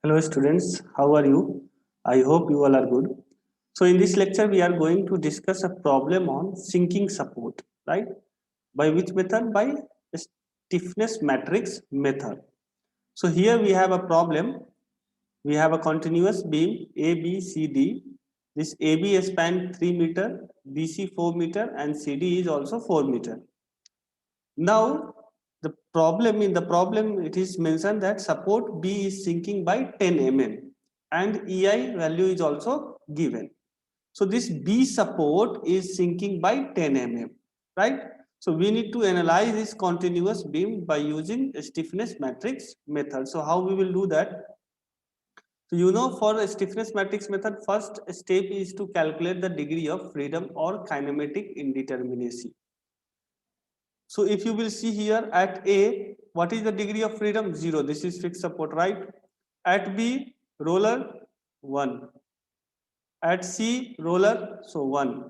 Hello students, how are you? I hope you all are good. So in this lecture we are going to discuss a problem on sinking support, right? By which method? By stiffness matrix method. So here we have a problem. We have a continuous beam ABCD. This AB span 3 meter, BC 4 meter and CD is also 4 meter. Now the problem it is mentioned that support B is sinking by 10 mm and EI value is also given. So this B support is sinking by 10 mm, right? So we need to analyze this continuous beam by using a stiffness matrix method. So how we will do that? So you know, for a stiffness matrix method, first step is to calculate the degree of freedom or kinematic indeterminacy. So if you will see here at A, what is the degree of freedom? 0. This is fixed support, right? At B, roller 1. At C, roller, so 1.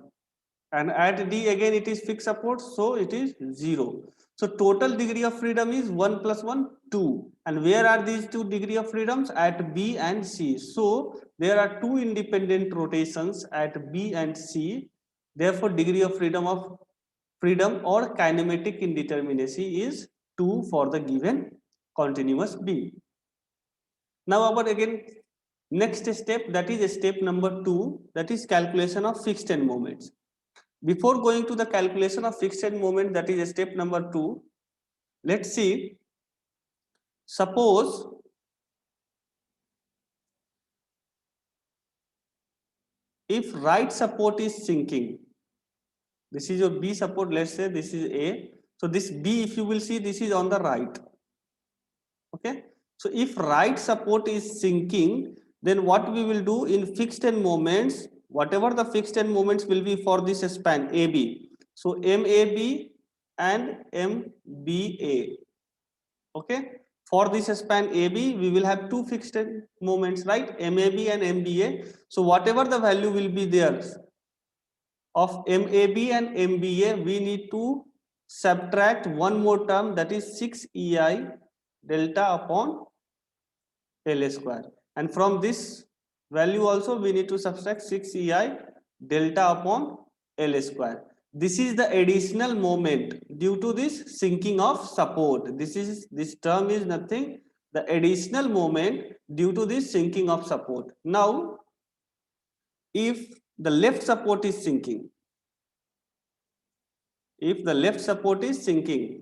And at D again it is fixed support, so it is 0. So total degree of freedom is 1 plus 1, 2. And where are these two degree of freedoms? At B and C. So there are two independent rotations at B and C. Therefore degree of freedom or kinematic indeterminacy is 2 for the given continuous beam. Now our again next step, that is step number 2, that is calculation of fixed end moments. Before going to the calculation of fixed end moment, that is step number 2, let's see. Suppose if right support is sinking, this is your B support, let's say this is A. So this B, if you will see, this is on the right. Okay. So if right support is sinking, then what we will do in fixed end moments, whatever the fixed end moments will be for this span AB. So MAB and MBA. Okay. For this span AB, we will have two fixed end moments, right? MAB and MBA. So whatever the value will be there of MAB and MBA, we need to subtract one more term, that is 6EI delta upon L square. And from this value also we need to subtract 6EI delta upon L square. This is the additional moment due to this sinking of support. This term is nothing, the additional moment due to this sinking of support. Now, if the left support is sinking,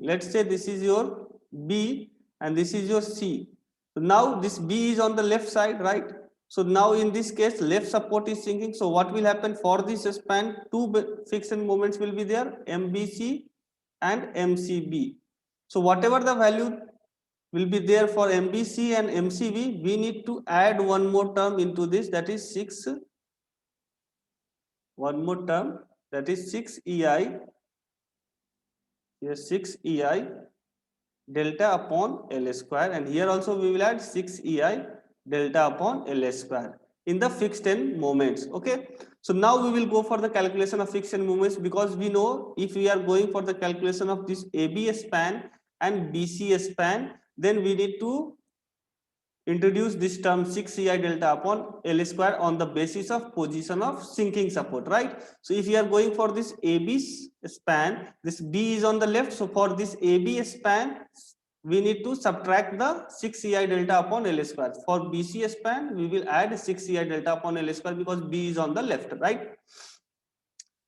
let's say this is your B and this is your C. So now this B is on the left side, right? So now in this case left support is sinking. So what will happen for this span? Two fixed moments will be there, MBC and MCB. So whatever the value will be there for MBC and MCB, we need to add one more term into this, that is 6, one more term, that is 6EI, here 6EI delta upon L square, and here also we will add 6EI delta upon L square in the fixed end moments. Okay, so now we will go for the calculation of fixed end moments, because we know if we are going for the calculation of this AB span and BC span, then we need to introduce this term 6EI delta upon L square on the basis of position of sinking support, right? So if you are going for this AB span, this B is on the left, so for this AB span we need to subtract the 6EI delta upon L square. For BC span we will add 6EI delta upon L square because B is on the left, right?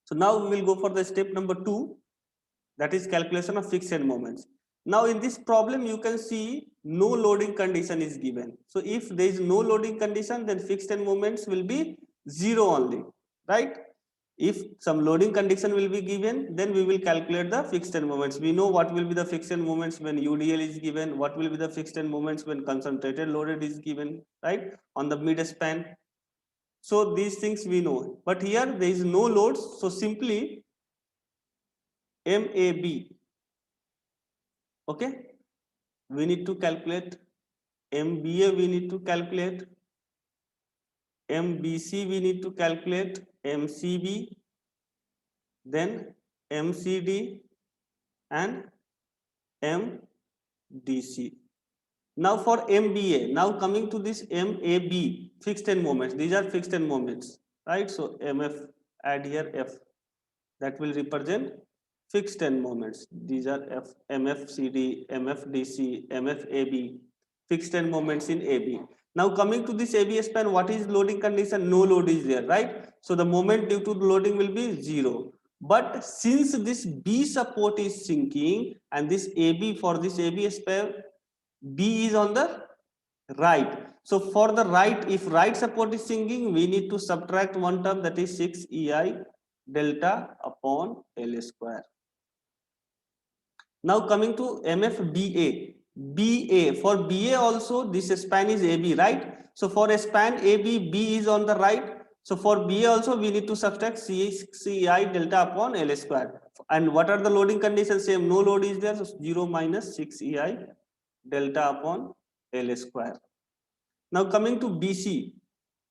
So now we will go for the step number 2, that is calculation of fixed end moments. Now in this problem you can see no loading condition is given. So if there is no loading condition, then fixed end moments will be 0 only, right? If some loading condition will be given, then we will calculate the fixed end moments. We know what will be the fixed end moments when UDL is given, what will be the fixed end moments when concentrated loaded is given, right, on the mid span. So these things we know, but here there is no loads, so simply MAB, okay, we need to calculate. MBA we need to calculate, MBC we need to calculate, MCB, then MCD and MDC. Now for MBA, now coming to this MAB, fixed end moments. These are fixed end moments, right? So MF, add here F, that will represent fixed end moments. These are MFCD, MFDC, MFAB, fixed end moments in AB. Now coming to this AB span, what is loading condition? No load is there, right? So the moment due to loading will be 0. But since this B support is sinking and this AB, for this AB span, B is on the right. So for the right, if right support is sinking, we need to subtract one term, that is 6 EI delta upon L square. Now coming to MFBA. BA, for BA also this span is AB, right? So for a span AB, B is on the right. So for BA also we need to subtract CI delta upon L square. And what are the loading conditions? Same, no load is there, so 0 minus 6 EI delta upon L square. Now coming to BC,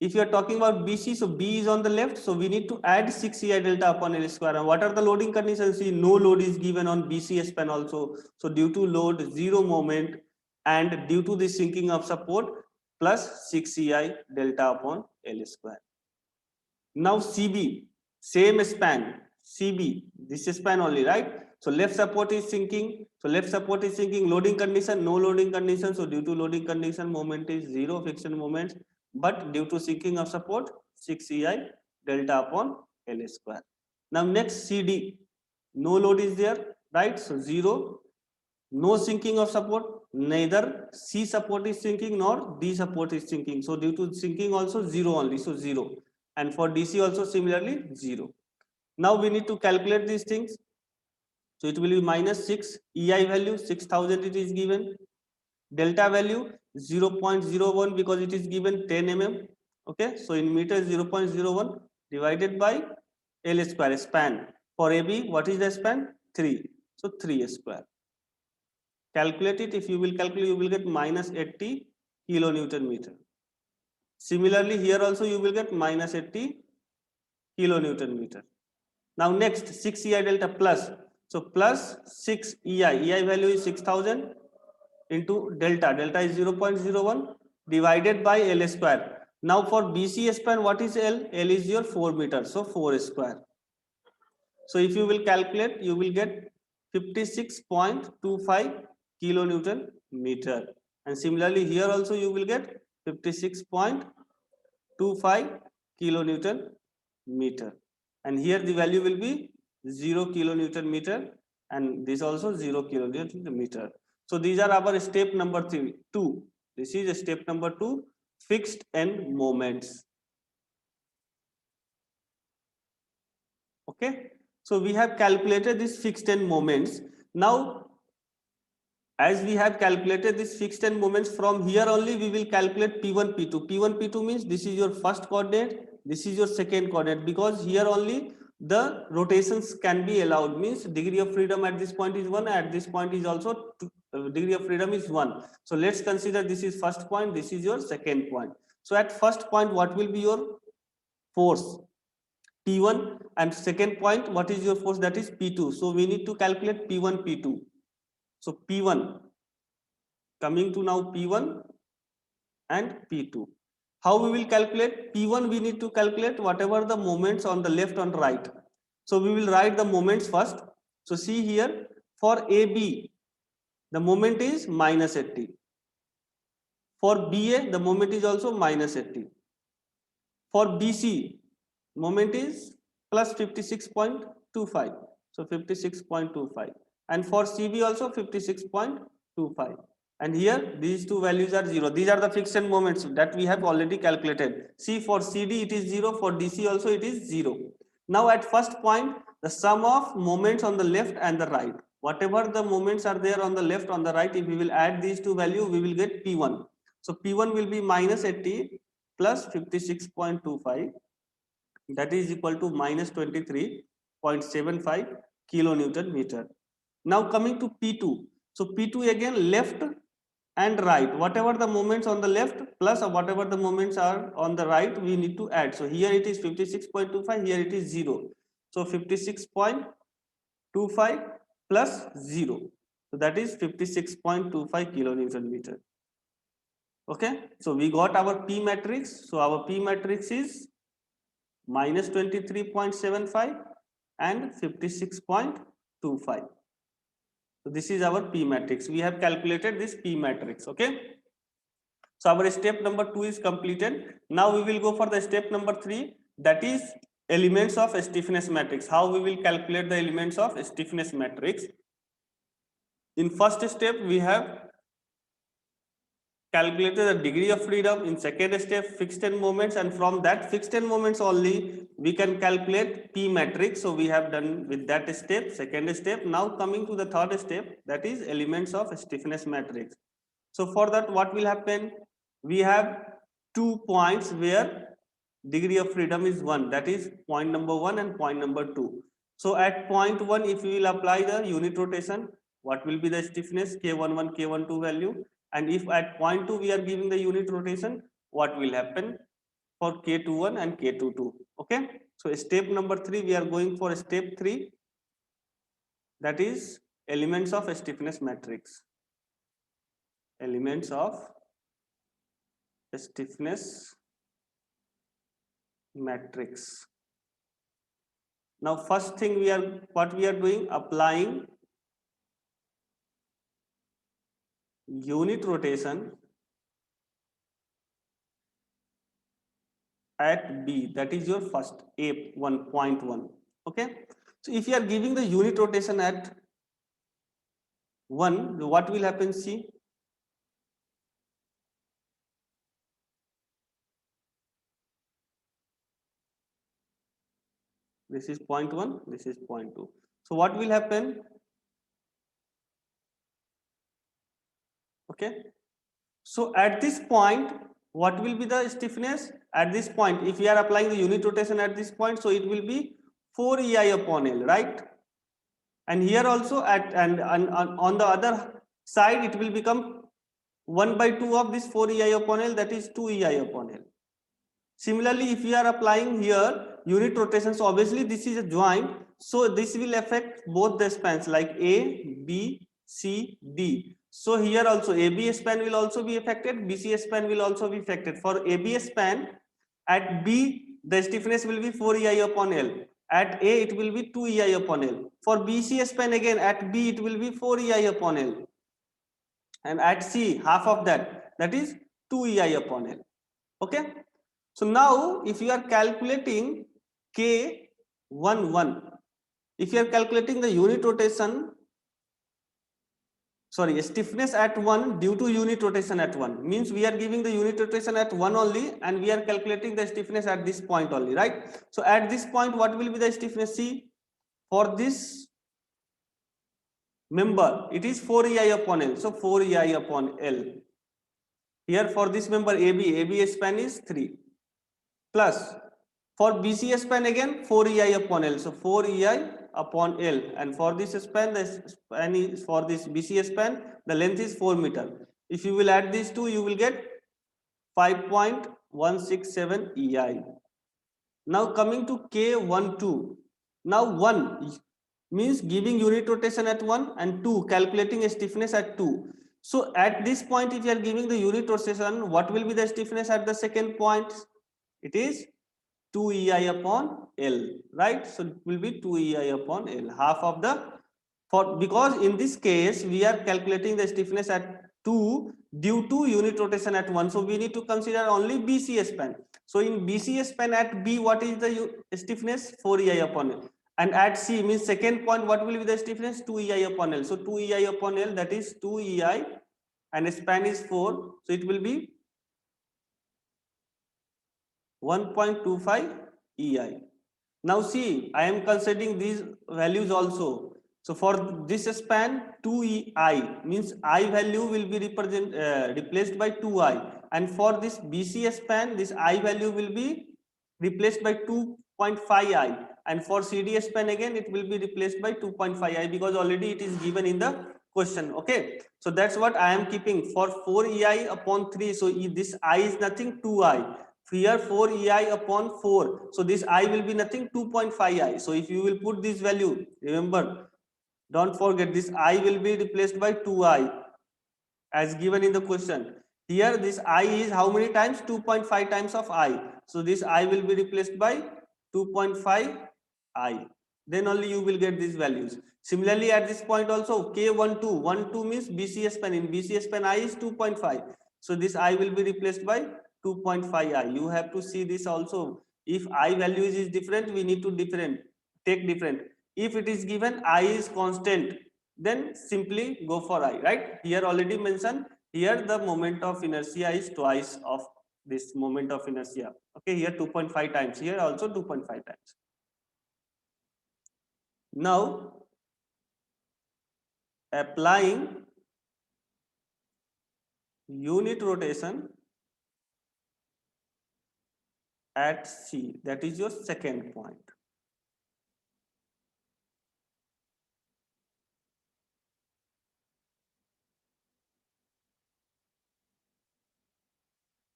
if you are talking about BC, so B is on the left, so we need to add 6 EI delta upon L square. And what are the loading conditions? See, no load is given on BC span also. So due to load, 0 moment, and due to the sinking of support, plus 6 EI delta upon L square. Now CB, same span, CB, this span only, right? So left support is sinking. So left support is sinking. Loading condition, no loading condition. So due to loading condition, moment is 0, friction moments. But due to sinking of support, 6 EI delta upon L square. Now next CD, no load is there, right? So 0, no sinking of support, neither C support is sinking nor D support is sinking. So due to sinking also 0 only, so 0. And for DC also similarly 0. Now we need to calculate these things. So it will be minus 6, EI value 6000 it is given, delta value 0.01 because it is given 10 mm. Okay, so in meter 0.01 divided by L square, span. For AB, what is the span? 3. So 3 square. Calculate it. If you will calculate, you will get minus 80 kilonewton meter. Similarly, here also you will get minus 80 kilonewton meter. Now next 6 EI delta plus. So plus 6 EI. EI value is 6000 into delta. Delta is 0.01 divided by L square. Now for BC span, what is L? L is your 4 meters. So 4 square. So if you will calculate, you will get 56.25 kilonewton meter. And similarly, here also you will get 56.25 kilonewton meter. And here the value will be 0 kilonewton meter, and this also 0 kilonewton meter. So these are our step number 2. This is step number 2, fixed end moments. Okay. So we have calculated this fixed end moments. Now, as we have calculated this fixed end moments, from here only we will calculate P1, P2. P1, P2 means this is your first coordinate, this is your second coordinate, because here only the rotations can be allowed, means degree of freedom at this point is 1, at this point is also degree of freedom is 1. So let's consider this is first point, this is your second point. So at first point, what will be your force? P1, and second point, what is your force? That is P2. So we need to calculate P1, P2. So P1, coming to now P1 and P2. How we will calculate? P1, we need to calculate whatever the moments on the left and right. So we will write the moments first. So see here, for AB, the moment is minus 80. For BA, the moment is also minus 80. For BC, moment is plus 56.25. So 56.25. And for CB also 56.25. And here these two values are 0. These are the fixed end moments that we have already calculated. See, for CD it is 0, for DC also it is 0. Now at first point, the sum of moments on the left and the right. Whatever the moments are there on the left, on the right, if we will add these two values, we will get P1. So P1 will be minus 80 plus 56.25, that is equal to minus 23.75 kilonewton meter. Now coming to P2. So P2 again, left and right. Whatever the moments on the left plus whatever the moments are on the right, we need to add. So here it is 56.25, here it is 0. So 56.25 plus 0. So that is 56.25 kilonewton meter. Okay, so we got our P matrix. So our P matrix is minus 23.75 and 56.25. So this is our P matrix. We have calculated this P matrix. Okay. So our step number 2 is completed. Now we will go for the step number 3, that is elements of stiffness matrix. How we will calculate the elements of stiffness matrix? In first step we have calculated the degree of freedom. In second step fixed end moments, and from that fixed end moments only we can calculate P matrix. So we have done with that step, second step. Now coming to the third step, that is elements of stiffness matrix. So for that what will happen? We have 2 points where degree of freedom is 1, that is point number 1 and point number 2. So at point 1 if we will apply the unit rotation, what will be the stiffness? K11, K12 value. And if at point 2 we are giving the unit rotation, what will happen for K21 and K22? Okay, so step number 3 we are going for step 3, that is elements of stiffness matrix. Elements of stiffness matrix. Now first thing what we are doing, applying unit rotation at B, that is your first A 1.1. Okay, so if you are giving the unit rotation at 1, what will happen? See, this is point 1, this is point 2. So what will happen? Okay, so at this point what will be the stiffness? At this point if we are applying the unit rotation at this point, so it will be 4 EI upon L, right? And here also and on the other side it will become 1 by 2 of this 4 EI upon L, that is 2 EI upon L. Similarly, if we are applying here unit rotation, so obviously this is a joint, so this will affect both the spans like A, B, C, D. So here also AB span will also be affected, BC span will also be affected. For AB span at B the stiffness will be 4 EI upon L. At A it will be 2 EI upon L. For BC span again at B it will be 4 EI upon L. And at C half of that, that is 2 EI upon L. Okay. So now if you are calculating K11, if you are calculating the unit rotation, sorry, stiffness at 1 due to unit rotation at 1, means we are giving the unit rotation at 1 only and we are calculating the stiffness at this point only, right? So at this point what will be the stiffness? See, for this member it is 4 EI upon L, so 4 EI upon L. Here for this member AB span is 3, plus for BC span again 4 EI upon L, so 4 EI upon L, and for this span the span is, for this BC span the length is 4 meter. If you will add these two you will get 5.167 EI. Now coming to K12, now 1 means giving unit rotation at 1 and 2 calculating a stiffness at 2. So at this point if you are giving the unit rotation, what will be the stiffness at the second point? It is 2 EI upon L, right? So it will be 2 EI upon L, half of the, for because in this case we are calculating the stiffness at 2 due to unit rotation at 1, so we need to consider only BC span. So in BC span at B what is the stiffness? 4 EI upon L. And at C means second point what will be the stiffness? 2 EI upon L. So 2 EI upon L, that is 2 EI, and span is 4, so it will be 1.25 EI. Now see, I am considering these values also. So for this span 2EI means I value will be replaced by 2I, and for this BC span this I value will be replaced by 2.5I, and for CD span again it will be replaced by 2.5I because already it is given in the question. Okay, so that's what I am keeping for 4EI upon 3. So this I is nothing, 2I. Here 4 EI upon 4, so this I will be nothing, 2.5I. So if you will put this value, remember, don't forget this I will be replaced by 2I as given in the question. Here this I is how many times? 2.5 times of I. So this I will be replaced by 2.5 I. Then only you will get these values. Similarly, at this point also K12, 12 means BCS span. In BCS span I is 2.5. So this I will be replaced by 2.5 I. You have to see this also. If I values is different, we need to take different. If it is given I is constant, then simply go for I, right? Here already mentioned, here the moment of inertia is twice of this moment of inertia. Okay, here 2.5 times, here also 2.5 times. Now applying unit rotation at C, that is your second point.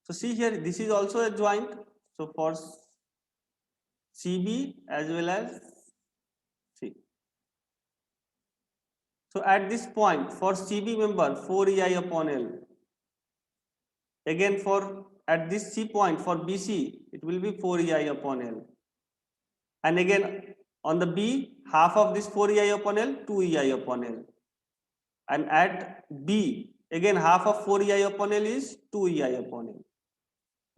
So see here, this is also a joint. So for CB as well as C. So at this point for CB member 4EI upon L. Again for at this C point for BC, it will be 4EI upon L. And again on the B, half of this 4EI upon L, 2EI upon L. And at B, again half of 4EI upon L is 2EI upon L.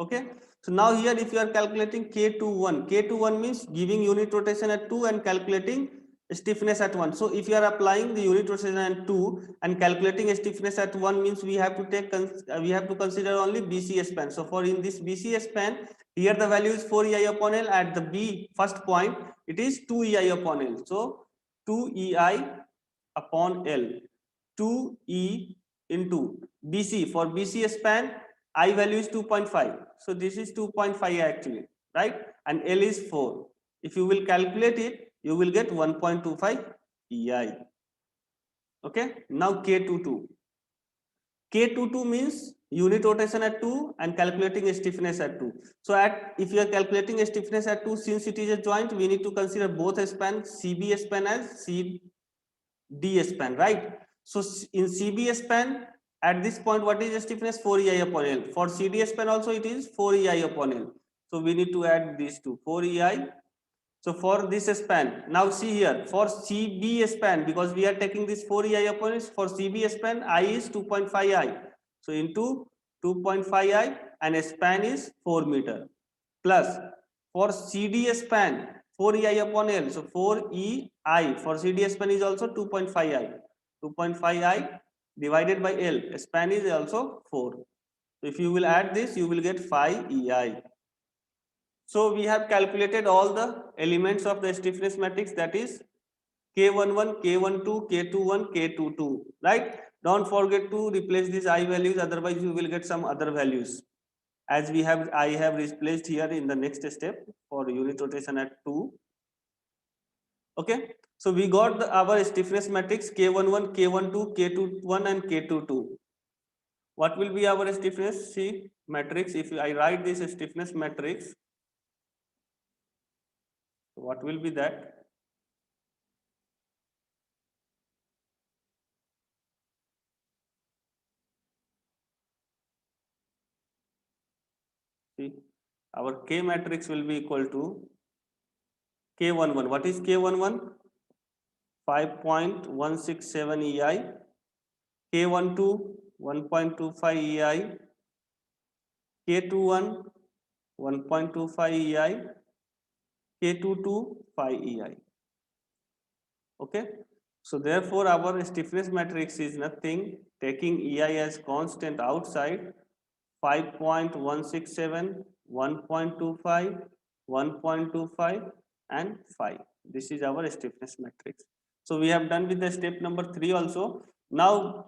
Okay. So now here if you are calculating K21, K21 means giving unit rotation at 2 and calculating stiffness at 1. So if you are applying the unit rotation at 2 and calculating stiffness at 1 means we have to consider only BC span. So for in this BC span, here the value is 4EI upon L. At the B first point, it is 2EI upon L. So 2EI upon L. 2E into BC. For BC span, I value is 2.5. So this is 2.5 actually, right? And L is 4. If you will calculate it, you will get 1.25 EI. Okay. Now K22. K22 means unit rotation at 2 and calculating a stiffness at 2. So if you are calculating a stiffness at 2, since it is a joint, we need to consider both span, CB span as CD span, right? So in CB span, at this point, what is the stiffness? 4EI upon L. For CD span also it is 4EI upon L. So we need to add these two, 4EI. So for this span, now see here, for CB span, because we are taking this 4EI upon L, for CB span, I is 2.5 I. So into 2.5 I and a span is 4 meter. Plus for CD span, 4EI upon L. So 4EI for CD span is also 2.5 I. 2.5 I divided by L. Span is also 4. So if you will add this, you will get 5 EI. So we have calculated all the elements of the stiffness matrix, that is K11, K12, K21, K22, right? Don't forget to replace these I values, otherwise you will get some other values. As I have replaced here in the next step for unit rotation at 2. Okay. So we got our stiffness matrix K11, K12, K21 and K22. What will be our stiffness matrix? If I write this stiffness matrix, what will be that? See, our K matrix will be equal to K11. What is K11? 5.167 EI, K12 1.25 EI, K21 1.25 EI, K22 5 EI. Okay. So therefore our stiffness matrix is nothing, taking EI as constant outside, 5.167, 1.25, 1.25 and 5. This is our stiffness matrix. So we have done with the step number 3 also. Now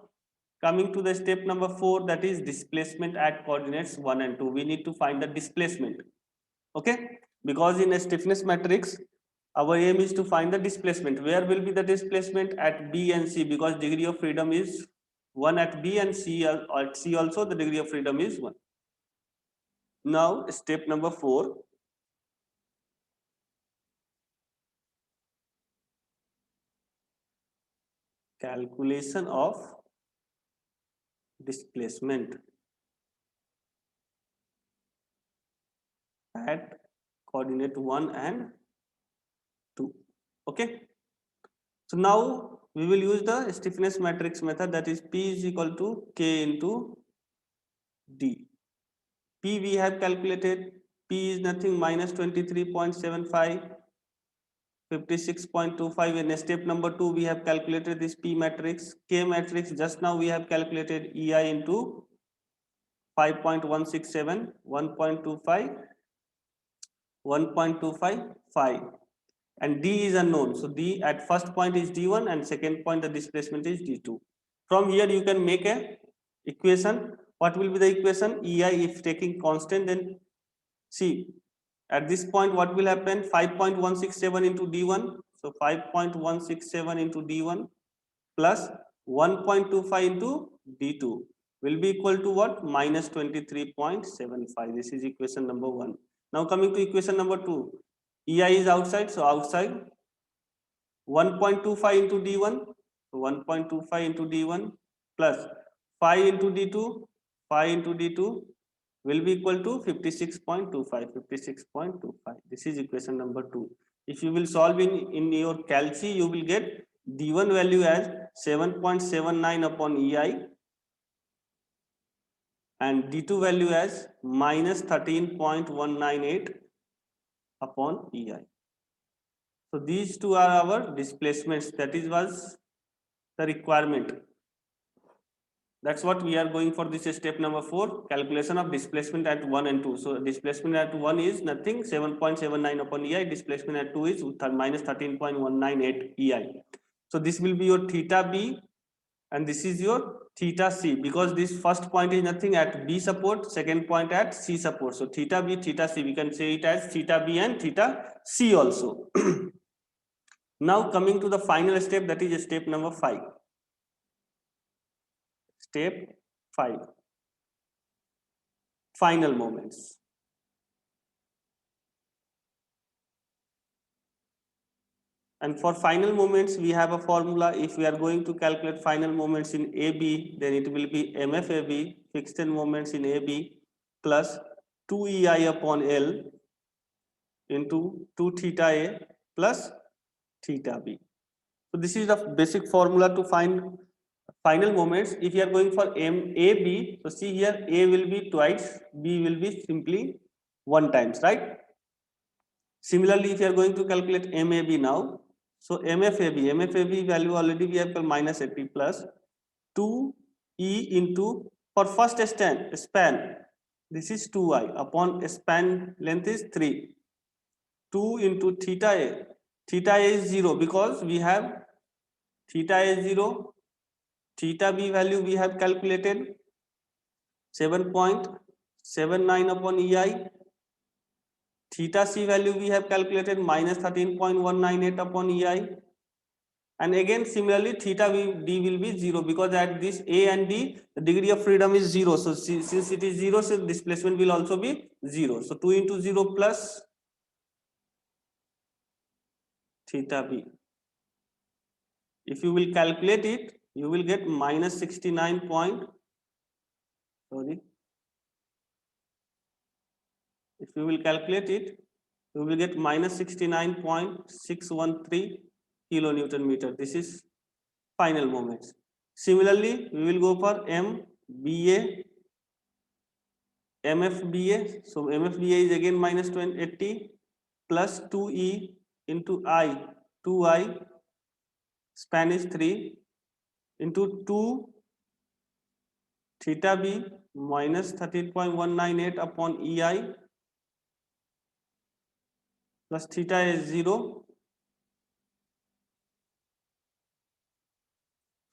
coming to the step number 4, that is displacement at coordinates 1 and 2. We need to find the displacement. Okay, because in a stiffness matrix our aim is to find the displacement. Where will be the displacement? At B and C, because degree of freedom is 1 at B and C at C also the degree of freedom is 1. Now step number 4, calculation of displacement. at coordinate 1 and 2. Okay. So now we will use the stiffness matrix method, that is P is equal to K into D. P we have calculated, P is nothing minus 23.75, 56.25. In step number 2 we have calculated this P matrix. K matrix just now we have calculated EI into 5.167, 1.25, 1.255, and D is unknown. So D at first point is D1 and second point the displacement is D2. From here you can make a equation. What will be the equation? EI if taking constant, then see at this point what will happen? 5.167 into D1. So 5.167 into D1 plus 1.25 into D2 will be equal to what? Minus 23.75. This is equation number 1. Now coming to equation number 2. EI is outside, so outside 1.25 into D1, so 1.25 into D1 plus 5 into D2, 5 into D2 will be equal to 56.25, 56.25. This is equation number 2. If you will solve in your calci, you will get D1 value as 7.79 upon EI and D2 value as minus 13.198 upon EI. So these two are our displacements. That is was the requirement. That's what we are going for this step number 4, calculation of displacement at 1 and 2. So displacement at 1 is nothing, 7.79 upon EI. Displacement at 2 is minus 13.198 EI. So this will be your theta B and this is your theta C, because this first point is nothing at B support, second point at C support. So theta B, theta C, we can say it as theta B and theta C also. Now coming to the final step, that is step number 5. Step 5. Final moments. And for final moments, we have a formula. If we are going to calculate final moments in AB, then it will be MFAB, fixed end moments in AB, plus 2EI upon L into 2 theta A plus theta B. So this is the basic formula to find final moments. If you are going for MAB, so see here A will be twice, B will be simply 1 times, right? Similarly, if you are going to calculate MAB now, so MFAB value already we have minus 80 plus 2E into, for first span, this is 2I upon span length is 3. 2 into theta A. Theta A is 0 because we have theta A is 0. Theta B value we have calculated 7.79 upon EI. Theta C value we have calculated minus 13.198 upon EI. And again similarly theta D will be 0 because at this A and D the degree of freedom is 0. So since it is 0, so displacement will also be 0. So 2 into 0 plus theta B. If you will calculate it, you will get minus 69 point, sorry. If you will calculate it, you will get minus 69.613 kilonewton meter. This is final moments. Similarly, we will go for MBA, MFBA. So MFBA is again minus 80 plus 2E into I, 2I, span is 3 into 2 theta B minus 13.198 upon EI plus theta is 0.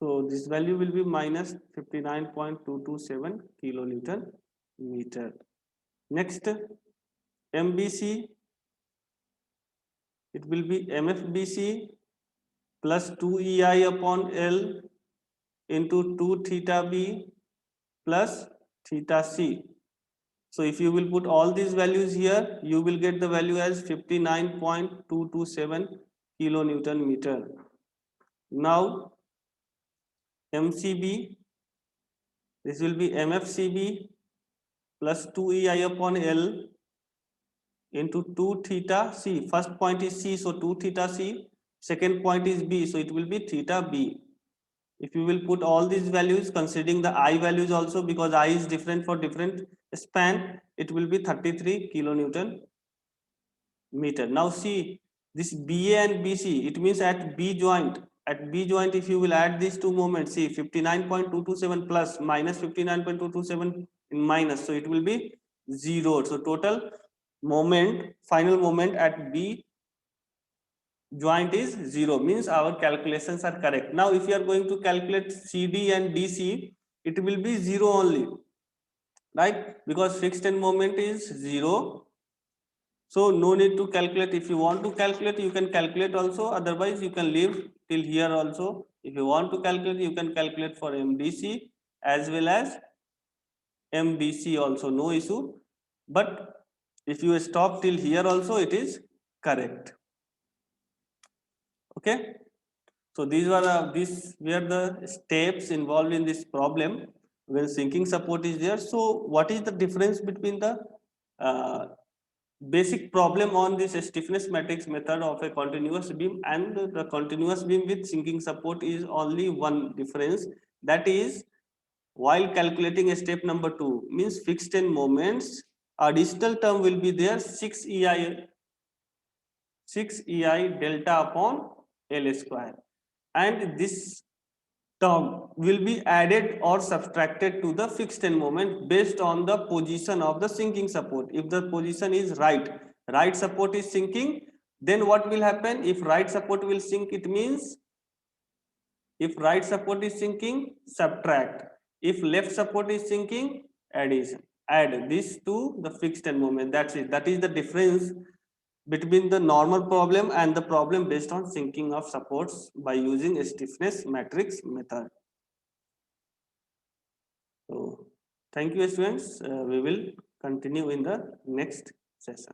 So this value will be minus 59.227 kilonewton meter. Next, MBC, it will be MFBC plus 2EI upon L into 2 theta B plus theta C. So if you will put all these values here, you will get the value as 59.227 kilonewton meter. Now MCB, this will be MFCB plus 2EI upon L into 2 theta c. First point is C, so 2 theta c. Second point is B, so it will be theta B. If you will put all these values, considering the I values also, because I is different for different span, it will be 33 kilonewton meter. Now see this BA and BC, it means at B joint. At B joint, if you will add these two moments, see 59.227 plus minus 59.227 in minus, so it will be 0. So total moment, final moment at B joint is 0, means our calculations are correct. Now if you are going to calculate CD and DC, it will be 0 only, right? Because fixed end moment is 0. So no need to calculate. If you want to calculate, you can calculate also. Otherwise, you can leave till here also. If you want to calculate, you can calculate for MDC as well as MBC also, no issue. But if you stop till here also, it is correct. Okay. So these were the steps involved in this problem when sinking support is there. So what is the difference between the uh, basic problem on this stiffness matrix method of a continuous beam and the continuous beam with sinking support? Is only one difference, that is while calculating step number 2, means fixed end moments, additional term will be there 6 ei delta upon L square, and this term will be added or subtracted to the fixed end moment based on the position of the sinking support. If the position is right support is sinking, then what will happen? If right support will sink, it means if right support is sinking, subtract. If left support is sinking, addition. Add this to the fixed end moment. That's it. That is the difference between the normal problem and the problem based on sinking of supports by using a stiffness matrix method. So thank you, students. We will continue in the next session.